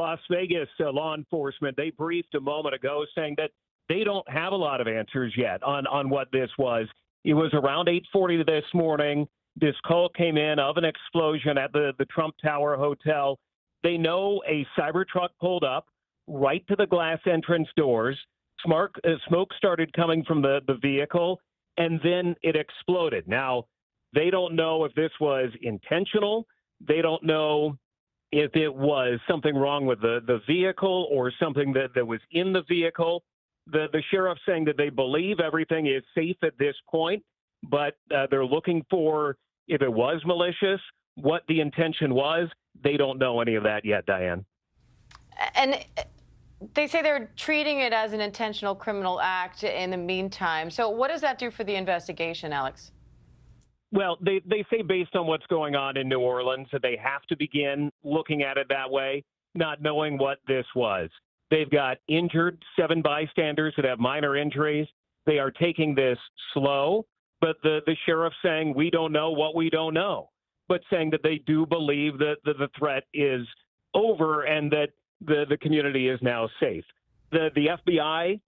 Las Vegas law enforcement, they briefed a moment ago saying that they don't have a lot of answers yet on what this was. It was around 8:40 this morning. This call came in of an explosion at the Trump Tower Hotel. They know a Cybertruck pulled up right to the glass entrance doors. Smoke started coming from the vehicle, and then it exploded. Now, they don't know if this was intentional. They don't know if it was something wrong with the vehicle or something that was in the vehicle. The sheriff's saying that they believe everything is safe at this point, but they're looking for if it was malicious, what the intention was. They don't know any of that yet, Diane. And they say they're treating it as an intentional criminal act in the meantime. So what does that do for the investigation, Alex? Well, they say based on what's going on in New Orleans that they have to begin looking at it that way, not knowing what this was. They've got injured 7 bystanders that have minor injuries. They are taking this slow, but the sheriff's saying we don't know what we don't know, but saying that they do believe that the threat is over and that the community is now safe. The FBI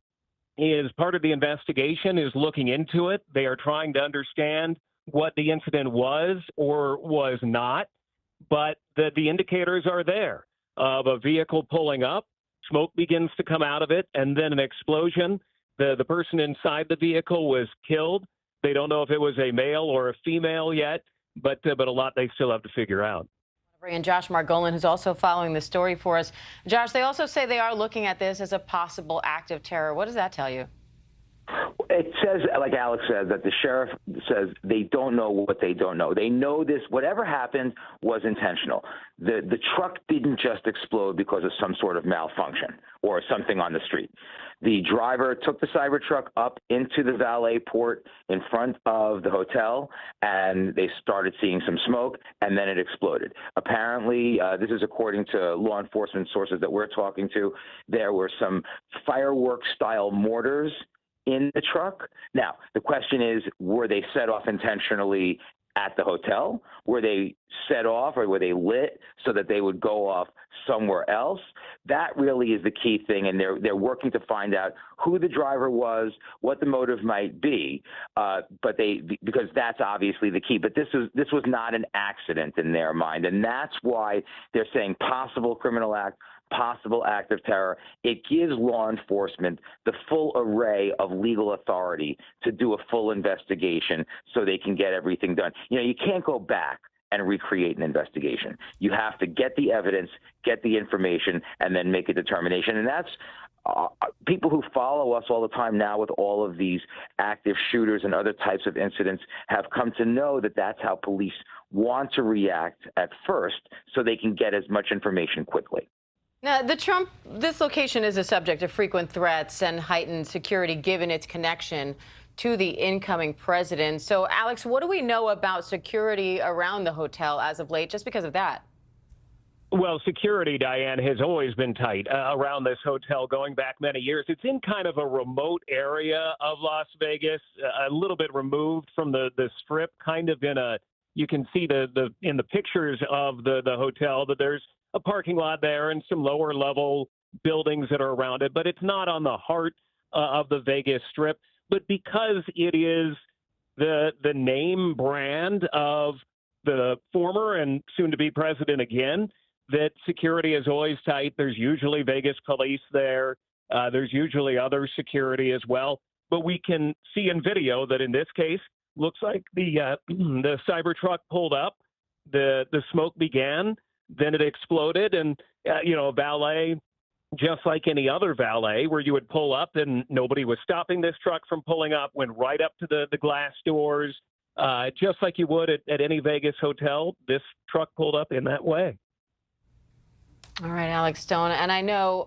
is part of the investigation, is looking into it. They are trying to understand what the incident was or was not, but the indicators are there of a vehicle pulling up, smoke begins to come out of it, and then an explosion. The person inside the vehicle was killed. They don't know if it was a male or a female yet, but a lot they still have to figure out. And Josh Margolin, who's also following the story for us. Josh, they also say they are looking at this as a possible act of terror. What does that tell you? It says, like Alex said, that the sheriff says they don't know what they don't know. They know this, whatever happened was intentional. The truck didn't just explode because of some sort of malfunction or something on the street. The driver took the Cybertruck up into the valet port in front of the hotel, and they started seeing some smoke, and then it exploded. Apparently, this is according to law enforcement sources that we're talking to, there were some fireworks-style mortars in the truck. Now, the question is, were they set off intentionally at the hotel? Were they set off or were they lit so that they would go off somewhere else? That really is the key thing, and they're working to find out who the driver was, what the motive might be, because that's obviously the key. But this was not an accident in their mind, and that's why they're saying possible criminal act, possible act of terror. It gives law enforcement the full array of legal authority to do a full investigation so they can get everything done. You know, you can't go back and recreate an investigation. You have to get the evidence, get the information, and then make a determination. And that's people who follow us all the time now with all of these active shooters and other types of incidents have come to know that that's how police want to react at first so they can get as much information quickly. Now, this location is a subject of frequent threats and heightened security given its connection to the incoming president. So, Alex, what do we know about security around the hotel as of late, just because of that? Well, security, Diane, has always been tight around this hotel going back many years. It's in kind of a remote area of Las Vegas, a little bit removed from the strip, kind of you can see in the pictures of the hotel that there's a parking lot there and some lower level buildings that are around it, but it's not on the heart of the Vegas Strip. But because it is the name brand of the former and soon-to-be president again, that security is always tight. There's usually Vegas police there. There's usually other security as well. But we can see in video that in this case, looks like the Cybertruck pulled up, the smoke began, then it exploded, and a valet, just like any other valet, where you would pull up and nobody was stopping this truck from pulling up, went right up to the glass doors, just like you would at any Vegas hotel. This truck pulled up in that way. All right, Alex Stone. And I know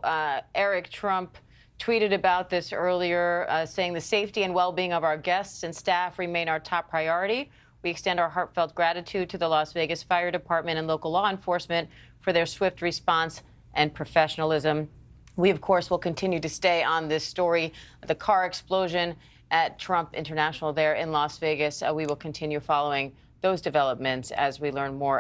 Eric Trump tweeted about this earlier, saying the safety and well-being of our guests and staff remain our top priority. We extend our heartfelt gratitude to the Las Vegas Fire Department and local law enforcement for their swift response and professionalism. We, of course, will continue to stay on this story. The car explosion at Trump International there in Las Vegas. We will continue following those developments as we learn more.